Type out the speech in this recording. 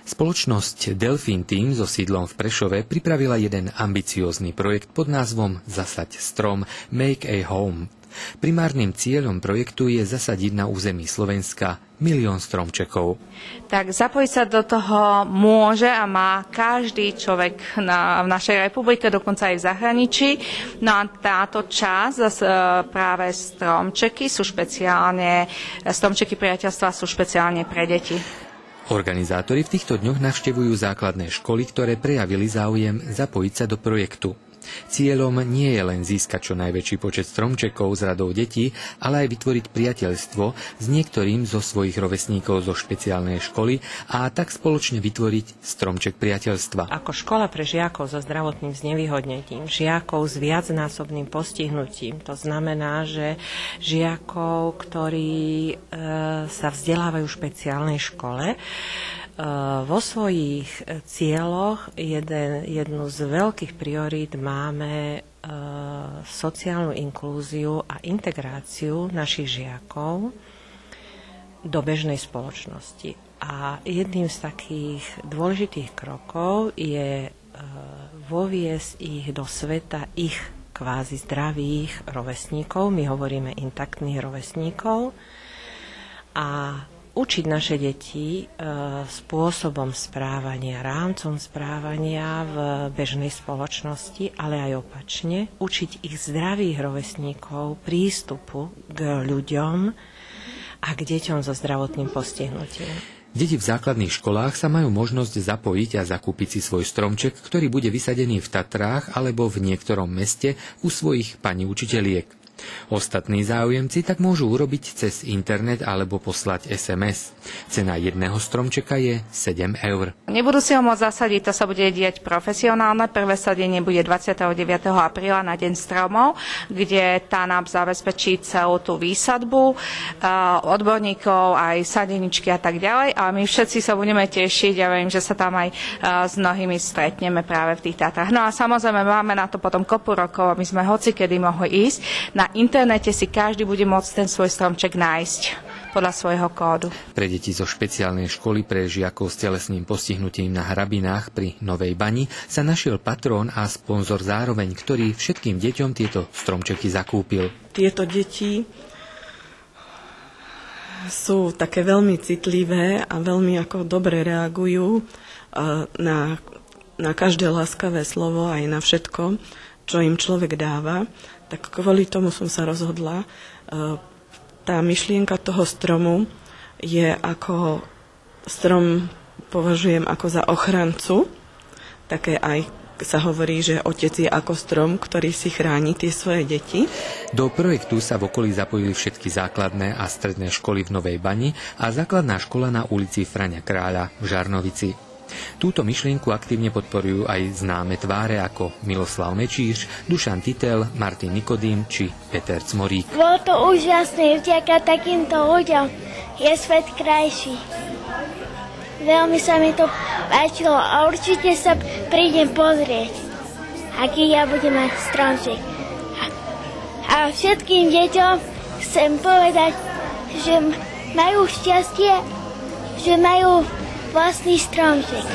Spoločnosť Delfín Team so sídlom v Prešove pripravila jeden ambiciózny projekt pod názvom Zasaď strom – Make a Home. Primárnym cieľom projektu je zasadiť na území Slovenska 1 000 000 stromčekov. Tak zapojiť sa do toho môže a má každý človek v našej republike, dokonca aj v zahraničí. No a táto časť, práve stromčeky priateľstva sú špeciálne pre deti. Organizátori v týchto dňoch navštevujú základné školy, ktoré prejavili záujem zapojiť sa do projektu. Cieľom nie je len získať čo najväčší počet stromčekov z radou detí, ale aj vytvoriť priateľstvo s niektorým zo svojich rovesníkov zo špeciálnej školy a tak spoločne vytvoriť stromček priateľstva. Ako škola pre žiakov so zdravotným znevýhodnením, žiakov s viacnásobným postihnutím, to znamená, že žiakov, ktorí sa vzdelávajú v špeciálnej škole, vo svojich cieľoch jednu z veľkých priorít máme sociálnu inklúziu a integráciu našich žiakov do bežnej spoločnosti. A jedným z takých dôležitých krokov je voviesť ich do sveta ich kvázi zdravých rovesníkov, my hovoríme intaktných rovesníkov, a učiť naše deti spôsobom správania, rámcom správania v bežnej spoločnosti, ale aj opačne, učiť ich zdravých rovesníkov prístupu k ľuďom a k deťom so zdravotným postihnutím. Deti v základných školách sa majú možnosť zapojiť a zakúpiť si svoj stromček, ktorý bude vysadený v Tatrách alebo v niektorom meste u svojich pani učiteľiek. Ostatní záujemci tak môžu urobiť cez internet alebo poslať SMS. Cena jedného stromčeka je 7 €. Nebudú si ho môcť zasadiť, to sa bude diať profesionálne. Prvé sadenie bude 29. apríla na Deň stromov, kde TANAP zabezpečí celú tú výsadbu, odborníkov, aj sadeničky a tak ďalej. A my všetci sa budeme tešiť a verím, že sa tam aj s mnohými stretneme práve v tých Tatrách. No a samozrejme máme na to potom kopu rokov, aby sme hocikedy mohli ísť. Na internete si každý bude môcť ten svoj stromček nájsť podľa svojho kódu. Pre deti zo špeciálnej školy pre žiakov s telesným postihnutím na Hrabinách pri Novej Bani sa našiel patrón a sponzor zároveň, ktorý všetkým deťom tieto stromčeky zakúpil. Tieto deti sú také veľmi citlivé a veľmi ako dobre reagujú na každé láskavé slovo, aj na všetko, čo im človek dáva. Tak kvôli tomu som sa rozhodla. Tá myšlienka toho stromu je ako strom považujem ako za ochrancu. Také aj sa hovorí, že otec je ako strom, ktorý si chráni tie svoje deti. Do projektu sa v okolí zapojili všetky základné a stredné školy v Novej Bani a základná škola na ulici Fraňa Kráľa v Žarnovici. Túto myšlienku aktívne podporujú aj známe tváre ako Miloslav Mečíš, Dušan Titel, Martin Nikodým či Peter Cmorík. Bolo to úžasné, vďaka takýmto ľuďom je svet krajší. Veľmi sa mi to páčilo a určite sa prídem pozrieť, aký ja budem mať stromček. A všetkým deťom chcem povedať, že majú šťastie, že majú vlastný stromček.